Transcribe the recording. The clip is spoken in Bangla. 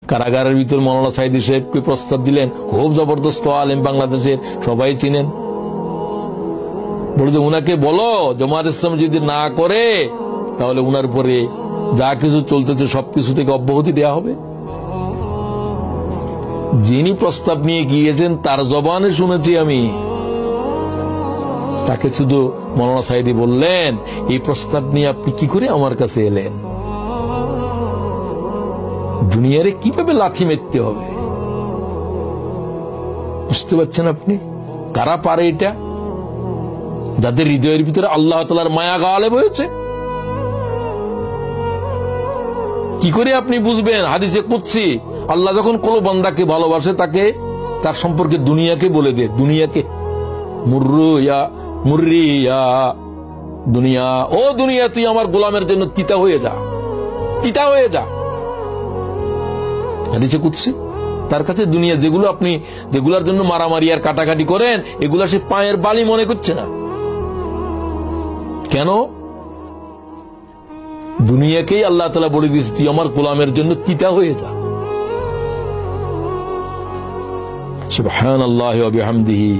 কারাগারের ভিতর মৌলানা সাইদি সাহেবকে প্রস্তাব দিলেন, খুব জবরদস্ত আলেম, বাংলাদেশের সবাই চিনেন। বলতে উনাকে বলো জামাত ইসলাম যদি না করে তাহলে উনার পরে যা কিছু চলতেছে সবকিছু থেকে অব্যাহতি দেয়া হবে। যিনি প্রস্তাব নিয়ে গিয়েছেন তার জবানে শুনেছি আমি। তাকে শুধু মৌলানা সাইদি বললেন, এই প্রস্তাব নিয়ে আপনি কি করে আমার কাছে এলেন? দুনিয়ারে কিভাবে লাথি মারতে হবে বুঝতে পারছেন আপনি? কারা পারে এটা? যাদের হৃদয়ের ভিতরে আল্লাহ তাআলার মায়া গালেব হয়েছে। কি করে আপনি বুঝবেন? হাদিসে কুদসি আল্লাহ যখন কোন বান্দাকে ভালোবাসে তাকে তার সম্পর্কে দুনিয়াকে বলে দেয়, দুনিয়াকে, মুররি ইয়া দুনিয়া, ও দুনিয়া তুই আমার গোলামের জন্য তিতা হয়ে যা, তিতা হয়ে যা। হাদিসে কুদসি। তার কাছে দুনিয়া যেগুলো আপনি যেগুলোর জন্য মারামারি আর কাটাকাটি করেন এগুলা সে পায়ের বালি মনে করছে না। কেন? দুনিয়াকেই আল্লাহ তাআলা বলে দিয়েছে তুই আমার গোলামের জন্য তিতা হয়ে যা। সুবহানাল্লাহি ওয়া বিহামদিহি।